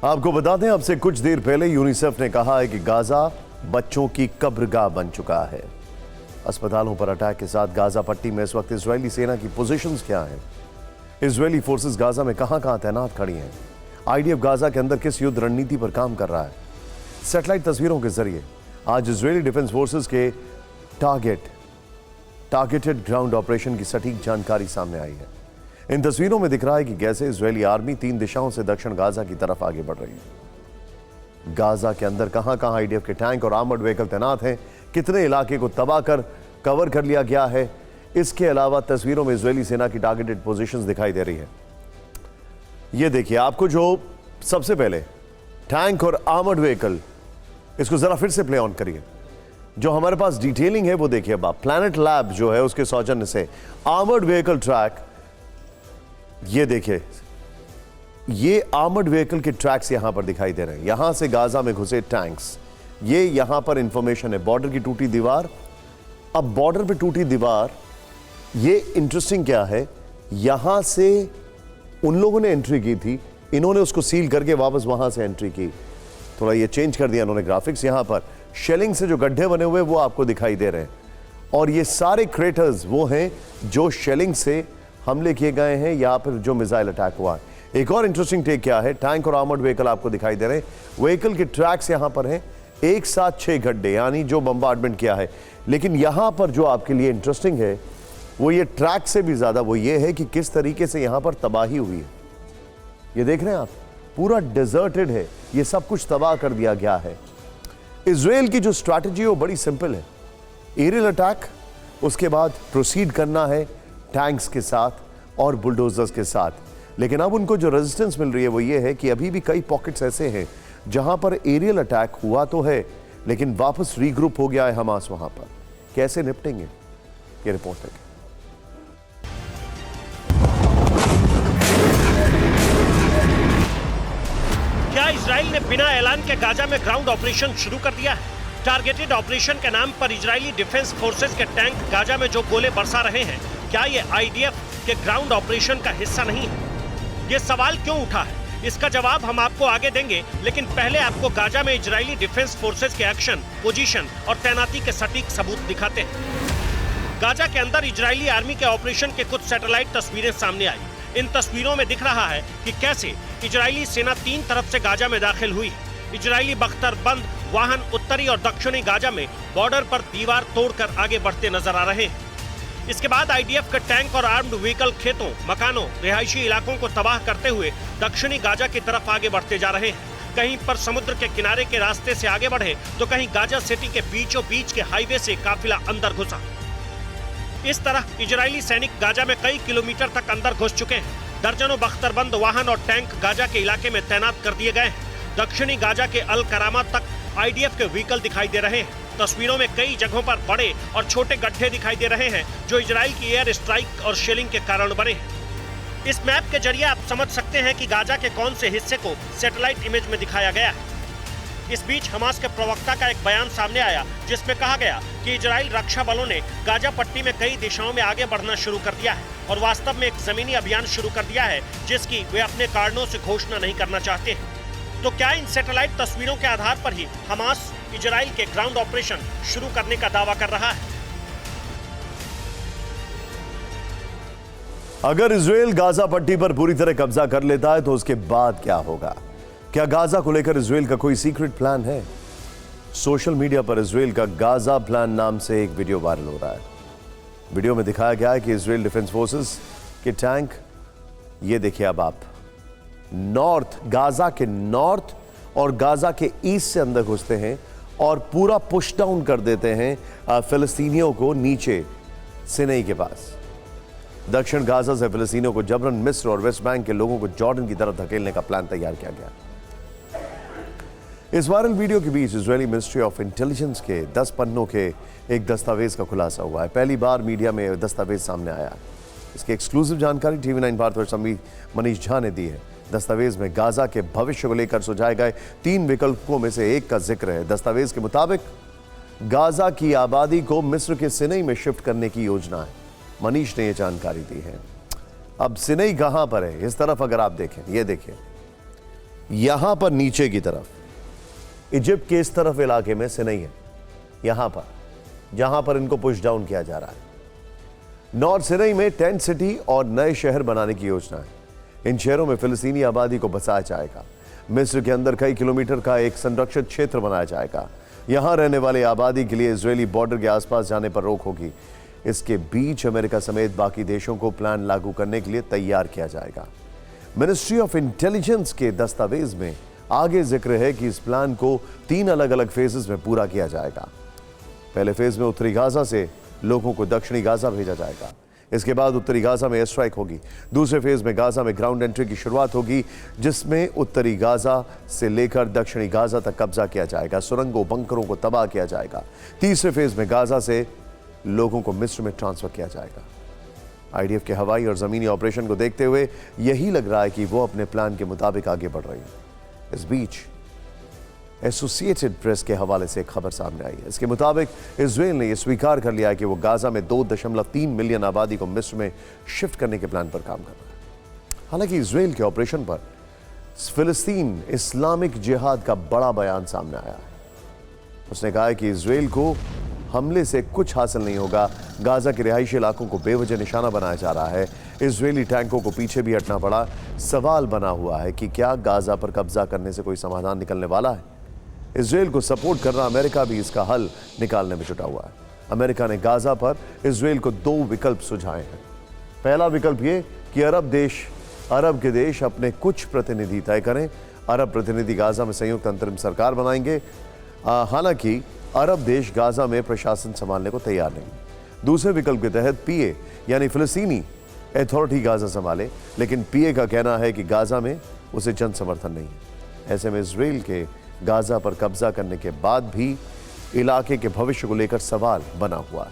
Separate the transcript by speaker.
Speaker 1: आपको बता दें, अब से कुछ देर पहले यूनिसेफ ने कहा है कि गाजा बच्चों की कब्रगाह बन चुका है। अस्पतालों पर अटैक के साथ गाजा पट्टी में इस वक्त इजरायली सेना की पोजीशंस क्या हैं? इजरायली फोर्सेस गाजा में कहां तैनात खड़ी हैं? आईडीएफ गाजा के अंदर किस युद्ध रणनीति पर काम कर रहा है? सैटेलाइट तस्वीरों के जरिए आज इजरायली डिफेंस फोर्सेस के टारगेटेड ग्राउंड ऑपरेशन की सटीक जानकारी सामने आई है। इन तस्वीरों में दिख रहा है कि कैसे इजरायली आर्मी 3 दिशाओं से दक्षिण गाजा की तरफ आगे बढ़ रही है। गाजा के अंदर कहां आईडीएफ के टैंक और आर्मर्ड व्हीकल तैनात हैं, कितने इलाके को तबाह कर कवर कर लिया गया है, इसके अलावा तस्वीरों में इजरायली सेना की टारगेटेड पोजीशंस दिखाई दे रही है। यह देखिए, आपको जो सबसे पहले टैंक और आर्मर्ड व्हीकल, इसको जरा फिर से प्ले ऑन करिए। जो हमारे पास डिटेलिंग है वो देखिए अब आप। प्लैनेट लैब जो है उसके सौजन्य से आर्मर्ड व्हीकल ट्रैक, ये देखिए, ये आर्मर्ड व्हीकल के ट्रैक्स यहां पर दिखाई दे रहे हैं। यहां से गाजा में घुसे टैंक्स, ये यहां पर इंफॉर्मेशन है। बॉर्डर की टूटी दीवार, अब बॉर्डर पे टूटी दीवार, ये इंटरेस्टिंग क्या है, यहां से उन लोगों ने एंट्री की थी, इन्होंने उसको सील करके वापस वहां से एंट्री की। थोड़ा ये चेंज कर दिया इन्होंने ग्राफिक्स। यहां पर शेलिंग से जो गड्ढे बने हुए वो आपको दिखाई दे रहे हैं, और ये सारे क्रेटर्स वो हैं जो शेलिंग से हमले किए गए हैं या फिर जो मिसाइल अटैक हुआ है। एक और इंटरेस्टिंग टेक क्या है, टैंक और आर्मर्ड व्हीकल आपको दिखाई दे रहे हैं। व्हीकल के ट्रैक्स यहां पर हैं, एक साथ 6 गड्ढे, यानी जो बम्बार्डमेंट किया है। लेकिन यहां पर जो आपके लिए इंटरेस्टिंग है वो ये ट्रैक से भी ज्यादा वो ये है कि किस तरीके से यहां पर तबाही हुई है। ये देख रहे हैं आप, पूरा डिजर्टेड है, ये सब कुछ तबाह कर दिया गया है। इजराइल की जो स्ट्रैटेजी है वो बड़ी सिंपल है, एरियल अटैक, उसके बाद प्रोसीड करना है टैंक्स के साथ और बुलडोजर्स के साथ। लेकिन अब उनको जो रेजिस्टेंस मिल रही है वो ये है कि अभी भी कई पॉकेट्स ऐसे हैं जहां पर एरियल अटैक हुआ तो है, लेकिन वापस रीग्रुप हो गया है हमास वहां पर। कैसे निपटेंगे, ये रिपोर्ट है।
Speaker 2: क्या इजराइल ने बिना ऐलान के गाजा में ग्राउंड ऑपरेशन शुरू कर दिया है? टारगेटेड ऑपरेशन के नाम पर इजरायली डिफेंस फोर्सेस के टैंक गाजा में जो गोले बरसा रहे हैं, क्या ये आईडीएफ के ग्राउंड ऑपरेशन का हिस्सा नहीं है? ये सवाल क्यों उठा है, इसका जवाब हम आपको आगे देंगे, लेकिन पहले आपको गाजा में इजरायली डिफेंस फोर्सेस के एक्शन, पोजीशन और तैनाती के सटीक सबूत दिखाते हैं। गाजा के अंदर इजरायली आर्मी के ऑपरेशन के कुछ सैटेलाइट तस्वीरें सामने आई। इन तस्वीरों में दिख रहा है कि कैसे इजरायली सेना 3 तरफ से गाजा में दाखिल हुई। इजरायली बख्तरबंद वाहन उत्तरी और दक्षिणी गाजा में बॉर्डर पर दीवार तोड़कर आगे बढ़ते नजर आ रहे हैं। इसके बाद आईडीएफ के टैंक और आर्म्ड व्हीकल खेतों, मकानों, रिहायशी इलाकों को तबाह करते हुए दक्षिणी गाजा की तरफ आगे बढ़ते जा रहे हैं। कहीं पर समुद्र के किनारे के रास्ते से आगे बढ़े तो कहीं गाजा सिटी के बीचों बीच के हाईवे से काफिला अंदर घुसा। इस तरह इजरायली सैनिक गाजा में कई किलोमीटर तक अंदर घुस चुके हैं। दर्जनों बख्तरबंद वाहन और टैंक गाजा के इलाके में तैनात कर दिए गए हैं। दक्षिणी गाजा के अल करामा तक आईडीएफ के व्हीकल दिखाई दे रहे हैं। तस्वीरों में कई जगहों पर बड़े और छोटे गड्ढे दिखाई दे रहे हैं जो इजराइल की एयर स्ट्राइक और शेलिंग के कारण बने हैं। इस मैप के जरिए आप समझ सकते हैं कि गाजा के कौन से हिस्से को सैटेलाइट इमेज में दिखाया गया है। इस बीच हमास के प्रवक्ता का एक बयान सामने आया जिसमें कहा गया कि इजराइल रक्षा बलों ने गाजा पट्टी में कई दिशाओं में आगे बढ़ना शुरू कर दिया है और वास्तव में एक जमीनी अभियान शुरू कर दिया है जिसकी वे अपने कारणों से घोषणा नहीं करना चाहते हैं। तो क्या इन सैटेलाइट तस्वीरों के आधार पर ही हमास इजराइल के ग्राउंड ऑपरेशन शुरू करने का दावा कर रहा है?
Speaker 1: अगर इजराइल गाजा पट्टी पर पूरी तरह कब्जा कर लेता है तो उसके बाद क्या होगा? क्या गाजा को लेकर इजराइल का कोई सीक्रेट प्लान है? सोशल मीडिया पर इजराइल का गाजा प्लान नाम से एक वीडियो वायरल हो रहा है। वीडियो में दिखाया गया है कि इजराइल डिफेंस फोर्सेस के टैंक, ये देखिए अब आप, नॉर्थ, गाजा के नॉर्थ और गाजा के ईस्ट से अंदर घुसते हैं और पूरा पुश डाउन कर देते हैं फिलिस्तीनियों को नीचे सिनाई के पास। दक्षिण गाजा से फिलिस्तीनियों को जबरन मिस्र और वेस्ट बैंक के लोगों को जॉर्डन की तरफ धकेलने का प्लान तैयार किया गया। इस वायरल वीडियो के बीच इजरायली मिनिस्ट्री ऑफ इंटेलिजेंस के 10 पन्नों के एक दस्तावेज का खुलासा हुआ है। पहली बार मीडिया में दस्तावेज सामने आया। इसकी एक्सक्लूसिव जानकारी TV9 भारत मनीष झा ने दी है। दस्तावेज में गाजा के भविष्य को लेकर सुझाए गए 3 विकल्पों में से एक का जिक्र है। दस्तावेज के मुताबिक गाजा की आबादी को मिस्र के सिनाई में शिफ्ट करने की योजना है। मनीष ने यह जानकारी दी है। अब सिनाई कहां पर है? इस तरफ अगर आप देखें, ये देखिए, यहां पर नीचे की तरफ इजिप्ट के इस तरफ इलाके में से नहीं है, यहां पर जहां पर इनको पुश डाउन किया जा रहा है। नॉर्थ सिनाई में टेंट सिटी और नए शहर बनाने की योजना है। इन शहरों में फिलिस्तीनी आबादी को बसाया जाएगा। मिस्र के अंदर कई किलोमीटर का एक संरक्षित क्षेत्र बनाया जाएगा। यहां रहने वाले आबादी के लिए इजरायली बॉर्डर के आसपास जाने पर रोक होगी। इसके बीच अमेरिका समेत बाकी देशों को प्लान लागू करने के लिए तैयार किया जाएगा। मिनिस्ट्री ऑफ इंटेलिजेंस के दस्तावेज में आगे जिक्र है कि इस प्लान को 3 अलग अलग फेजेस में पूरा किया जाएगा। पहले फेज में उत्तरी गाजा से लोगों को दक्षिणी गाजा भेजा जाएगा। इसके बाद उत्तरी गाजा में एयर स्ट्राइक होगी। दूसरे फेज में गाजा में ग्राउंड एंट्री की शुरुआत होगी, जिसमें उत्तरी गाजा से लेकर दक्षिणी गाजा तक कब्जा किया जाएगा। सुरंगों बंकरों को तबाह किया जाएगा। तीसरे फेज में गाजा से लोगों को मिस्र में ट्रांसफर किया जाएगा। आईडीएफ के हवाई और जमीनी ऑपरेशन को देखते हुए यही लग रहा है कि वो अपने प्लान के मुताबिक आगे बढ़ रही है। इस बीच एसोसिएटेड प्रेस के हवाले से एक खबर सामने आई है। इसके मुताबिक इजराइल ने यह स्वीकार कर लिया है कि वो गाजा में 2.3 मिलियन आबादी को मिस्र में शिफ्ट करने के प्लान पर काम कर रहा है। हालांकि इजराइल के ऑपरेशन पर फिलिस्तीन इस्लामिक जिहाद का बड़ा बयान सामने आया है। उसने कहा है कि इजराइल को हमले से कुछ हासिल नहीं होगा। गाजा के रिहायशी इलाकों को बेवजह निशाना बनाया जा रहा है। इजरायली टैंकों को पीछे भी हटना पड़ा। सवाल बना हुआ है कि क्या गाजा पर कब्जा करने से कोई समाधान निकलने वाला है? इजराइल को सपोर्ट कर रहा अमेरिका भी इसका हल निकालने में जुटा हुआ है। अमेरिका ने गाजा पर इजराइल को 2 विकल्प सुझाए हैं। पहला विकल्प ये कि अरब के देश अपने कुछ प्रतिनिधि तय करें। अरब प्रतिनिधि गाजा में संयुक्त अंतरिम सरकार बनाएंगे। हालांकि अरब देश गाजा में प्रशासन संभालने को तैयार नहीं। दूसरे विकल्प के तहत पीए यानी फिलिस्तीनी अथॉरिटी गाजा संभाले, लेकिन पीए का कहना है कि गाजा में उसे जन समर्थन नहीं है। ऐसे में इजराइल के गाजा पर कब्जा करने के बाद भी इलाके के भविष्य को लेकर सवाल बना हुआ है।